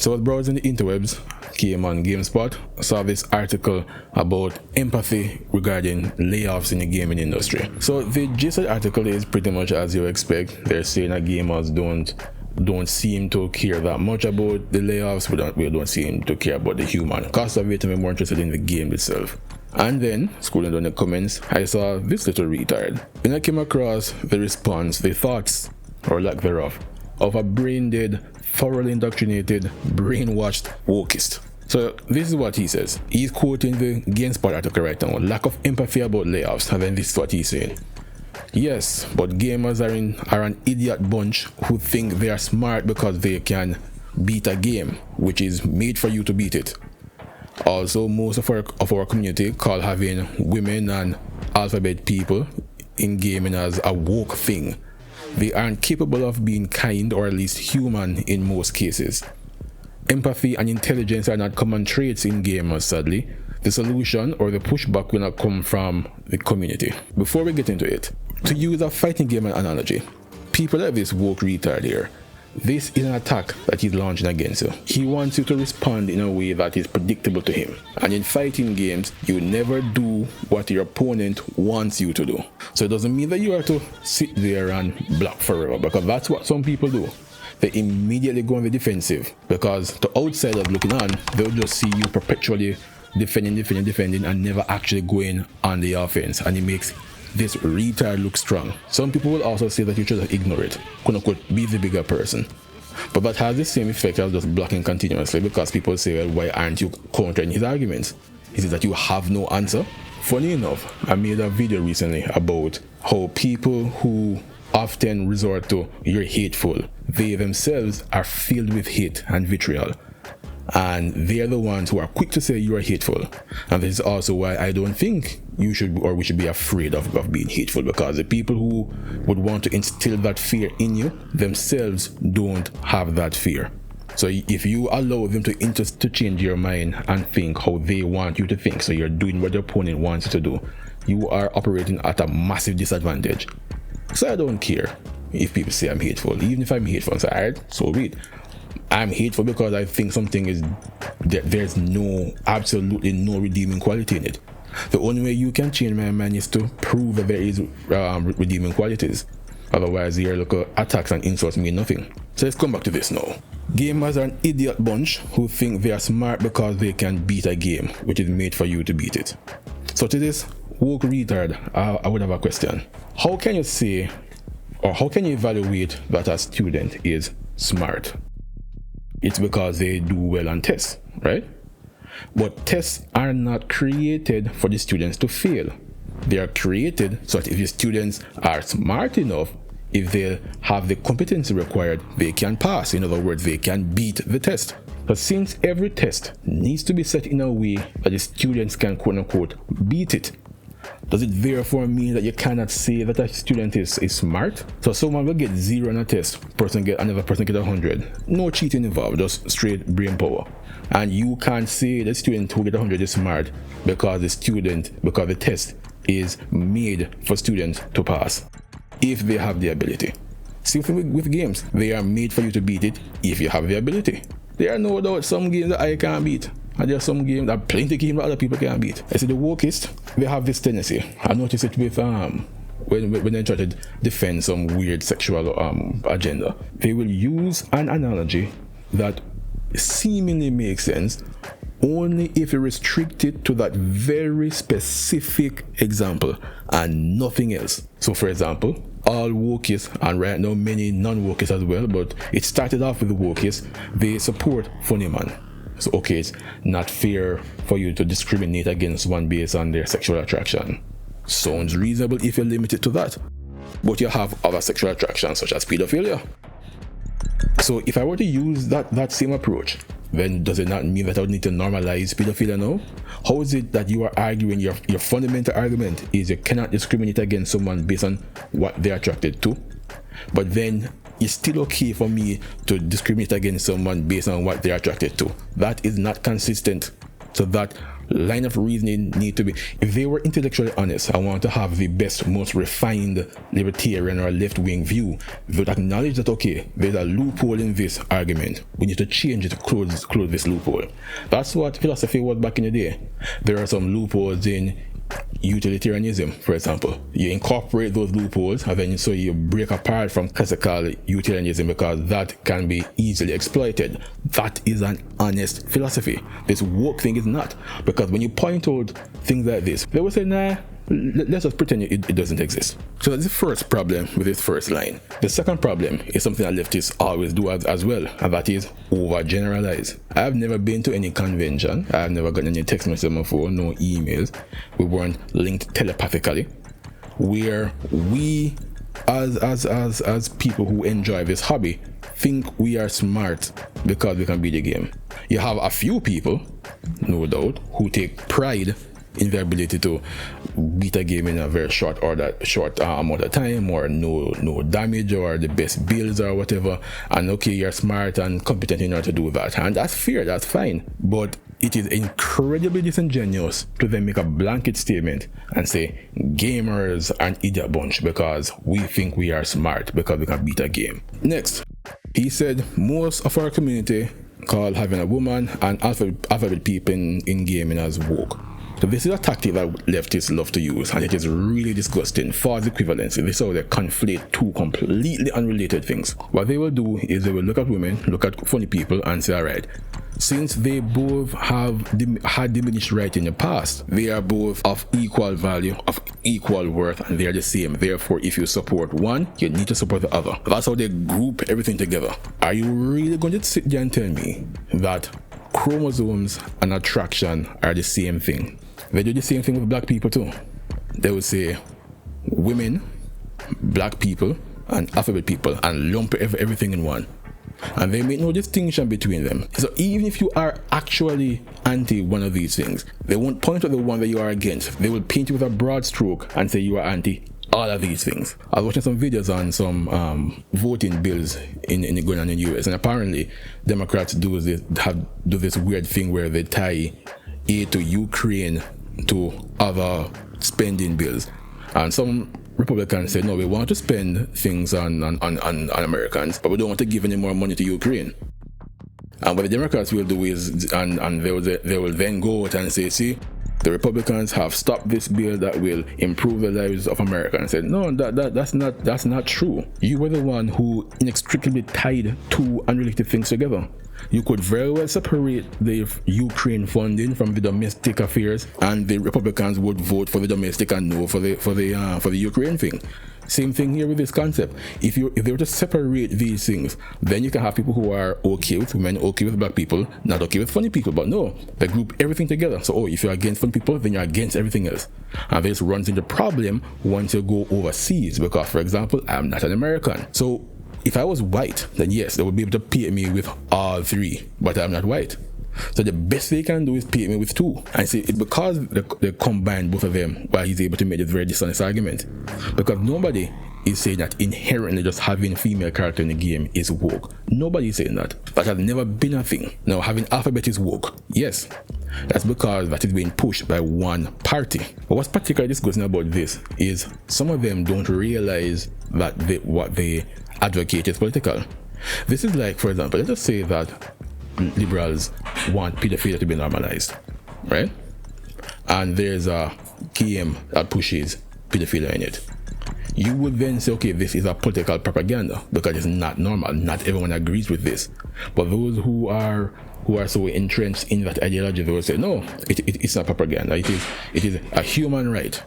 So I was browsing the interwebs, came on GameSpot, saw this article about empathy regarding layoffs in the gaming industry. So the gist of the article is pretty much as you expect. They're saying that gamers don't seem to care that much about the layoffs. We don't seem to care about the human cost of it, and we're more interested in the game itself. And then, scrolling down the comments, I saw this little retard. When I came across the response, the thoughts, or lack thereof, of a brain-dead, thoroughly indoctrinated, brainwashed Wokist. So this is what he says. He's quoting the GameSpot article right now. Lack of empathy about layoffs, and then this is what he's saying. Yes, but gamers are an idiot bunch who think they are smart because they can beat a game, which is made for you to beat it. Also, most of our community call having women and alphabet people in gaming as a woke thing. They aren't capable of being kind or at least human in most cases. Empathy and intelligence are not common traits in gamers, sadly. The solution or the pushback will not come from the community. Before we get into it, to use a fighting game analogy, people like this woke retard here, this is an attack that he's launching against you. He wants you to respond in a way that is predictable to him. And in fighting games, you never do what your opponent wants you to do. So it doesn't mean that you have to sit there and block forever, because that's what some people do. They immediately go on the defensive, because to outsiders looking on, they'll just see you perpetually defending and never actually going on the offense, and it makes this retard look strong. Some people will also say that you should ignore it, quote unquote, be the bigger person. But that has the same effect as just blocking continuously, because people say, well, why aren't you countering his arguments? Is it that you have no answer? Funny enough, I made a video recently about how people who often resort to "you're hateful," they themselves are filled with hate and vitriol. And they're the ones who are quick to say you are hateful. And this is also why I don't think you should or we should be afraid of being hateful, because the people who would want to instill that fear in you themselves don't have that fear. So if you allow them to change your mind and think how they want you to think, so you're doing what your opponent wants you to do, you are operating at a massive disadvantage. So I don't care if people say I'm hateful. Even if I'm hateful, so alright, so be it. I'm hateful because I think something is there's absolutely no redeeming quality in it. The only way you can change my mind is to prove that there is redeeming qualities. Otherwise, your local attacks and insults mean nothing. So let's come back to this now. Gamers are an idiot bunch who think they are smart because they can beat a game, which is made for you to beat it. So to this woke retard, I would have a question. How can you say, or how can you evaluate that a student is smart? It's because they do well on tests, right? But tests are not created for the students to fail. They are created so that if the students are smart enough, if they have the competency required, they can pass. In other words, they can beat the test. But since every test needs to be set in a way that the students can quote unquote beat it, does it therefore mean that you cannot say that a student is smart? So someone will get 0 on a test, another person get 100. No cheating involved, just straight brain power. And you can't say the student who get 100 is smart because the test is made for students to pass if they have the ability. Same thing with games. They are made for you to beat it if you have the ability. There are no doubt some games that I can't beat. And there are some games that plenty of games that other people can't beat. I see the Wokist, they have this tendency. I noticed it with when they try to defend some weird sexual agenda. They will use an analogy that seemingly makes sense only if you restrict it to that very specific example and nothing else. So for example, all Wokists, and right now many non-Wokists as well, but it started off with the Wokists, they support funny man. So okay, it's not fair for you to discriminate against one based on their sexual attraction. Sounds reasonable if you limit it to that. But you have other sexual attractions such as pedophilia. So if I were to use that same approach, then does it not mean that I would need to normalize pedophilia now? How is it that you are arguing, your fundamental argument is you cannot discriminate against someone based on what they're attracted to, but then it's still okay for me to discriminate against someone based on what they're attracted to? That is not consistent. So that line of reasoning need to be, if they were intellectually honest, I want to have the best, most refined libertarian or left-wing view, they would acknowledge that, okay, there's a loophole in this argument. We need to change it to close this loophole. That's what philosophy was back in the day. There are some loopholes in utilitarianism, for example. You incorporate those loopholes and then so you break apart from classical utilitarianism because that can be easily exploited. That is an honest philosophy. This woke thing is not, because when you point out things like this, they will say, nah, let's just pretend it doesn't exist. So that's the first problem with this first line. The second problem is something that leftists always do as well, and that is overgeneralize. I have never been to any convention. I have never gotten any text messages on my phone, no emails. We weren't linked telepathically. Where we, as people who enjoy this hobby, think we are smart because we can beat the game. You have a few people, no doubt, who take pride in their ability to beat a game in a very short amount of time, or no damage, or the best builds or whatever, and okay, you're smart and competent in order to do that, and that's fair, that's fine. But it is incredibly disingenuous to then make a blanket statement and say gamers are an idiot bunch because we think we are smart because we can beat a game. Next, he said most of our community call having a woman and alphabet people in gaming as woke. So this is a tactic that leftists love to use, and it is really disgusting. False equivalency. This is how they conflate two completely unrelated things. What they will do is they will look at women, look at funny people, and say, all right, since they both have had diminished right in the past, they are both of equal value, of equal worth, and they are the same. Therefore, if you support one, you need to support the other. That's how they group everything together. Are you really going to sit there and tell me that chromosomes and attraction are the same thing? They do the same thing with black people too. They would say women, black people, and alphabet people, and lump everything in one. And they make no distinction between them. So even if you are actually anti one of these things, they won't point at the one that you are against. They will paint you with a broad stroke and say you are anti all of these things. I was watching some videos on some voting bills going on in the US, and apparently Democrats do this weird thing where they tie aid to Ukraine to other spending bills, and some Republicans say no, we want to spend things on Americans, but we don't want to give any more money to Ukraine. And what the Democrats will do is, and they will then go out and say, see, the Republicans have stopped this bill that will improve the lives of Americans. I said, no, that's not true. You were the one who inextricably tied two unrelated things together. You could very well separate the Ukraine funding from the domestic affairs, and the Republicans would vote for the domestic and no for the Ukraine thing. Same thing here with this concept. If they were to separate these things, then you can have people who are okay with women, okay with black people, not okay with funny people. But no, they group everything together. So if you're against funny people, then you're against everything else. And this runs into problem once you go overseas, because, for example, I'm not an American. So if I was white, then yes, they would be able to paint me with all three, but I'm not white. So the best they can do is paint me with two. And see, it's because they combine both of them why he's able to make this very dishonest argument. Because nobody is saying that inherently just having female character in the game is woke. Nobody is saying that. That has never been a thing. Now, having alphabet is woke. Yes. That's because that is being pushed by one party. But what's particularly disgusting about this is some of them don't realize that what they advocate is political. This is like, for example, let's just say that liberals want pedophilia to be normalized, right? And there's a game that pushes pedophilia in it. You would then say, okay, this is a political propaganda because it's not normal. Not everyone agrees with this. But those who are so entrenched in that ideology, they will say, no, it's not propaganda. It is a human right.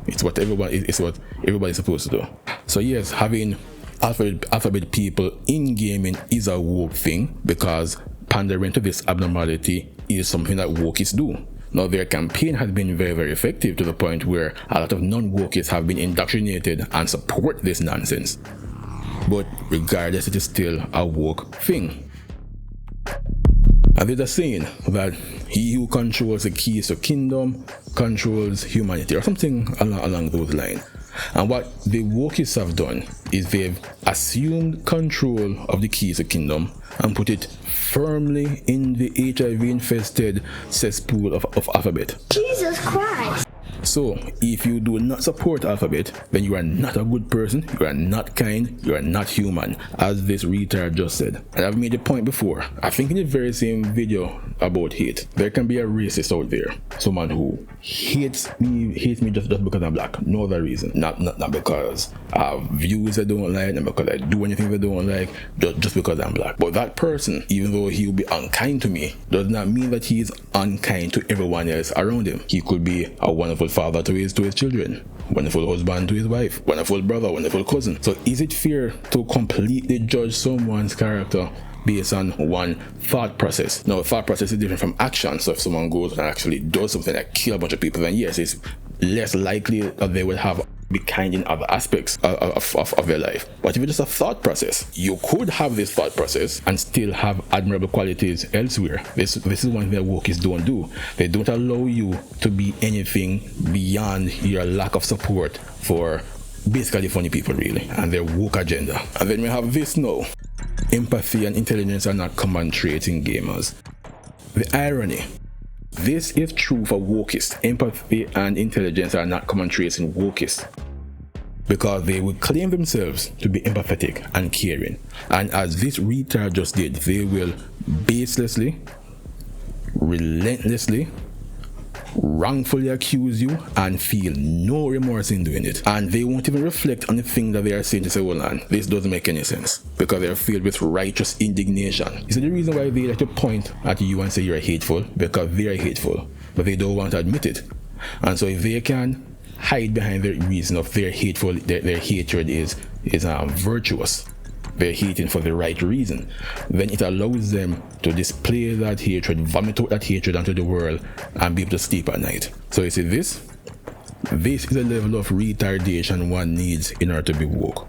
It's what everybody's supposed to do. So yes, having alphabet people in gaming is a woke thing, because pandering to this abnormality is something that wokists do. Now, their campaign has been very, very effective to the point where a lot of non-wokists have been indoctrinated and support this nonsense. But regardless, it is still a woke thing. And there's a saying that he who controls the keys to kingdom controls humanity, or something along those lines. And what the Wokists have done is they've assumed control of the keys of the kingdom and put it firmly in the HIV-infested cesspool of alphabet. Jesus Christ! So, if you do not support alphabet, then you are not a good person, you are not kind, you are not human, as this retard just said. And I've made a point before. I think in the very same video about hate, there can be a racist out there, someone who hates me just because I'm black, no other reason, not because I have views I don't like, not because I do anything they don't like, just because I'm black. But that person, even though he will be unkind to me, does not mean that he is unkind to everyone else around him. He could be a wonderful father to his children, wonderful husband to his wife, wonderful brother, wonderful cousin. So is it fair to completely judge someone's character based on one thought process? Now, thought process is different from action. So if someone goes and actually does something like kill a bunch of people, then yes, it's less likely that they will be kind in other aspects of their life. But if it's just a thought process, you could have this thought process and still have admirable qualities elsewhere. This is one thing that Wokists don't do. They don't allow you to be anything beyond your lack of support for basically funny people, really, and their woke agenda. And then we have this now. Empathy and intelligence are not common traits in gamers. The irony. This is true for Wokists. Empathy and intelligence are not common traits in Wokists, because they will claim themselves to be empathetic and caring. And as this retard just did, they will baselessly, relentlessly, wrongfully accuse you and feel no remorse in doing it. And they won't even reflect on the thing that they are saying to say, well, man, this doesn't make any sense, because they're filled with righteous indignation. You see, the reason why they like to point at you and say you're hateful, because they're hateful, but they don't want to admit it. And so if they can hide behind the reason of their hateful, their hatred is virtuous, they're hating for the right reason, then it allows them to display that hatred, vomit out that hatred onto the world, and be able to sleep at night. So you see, this is a level of retardation one needs in order to be woke.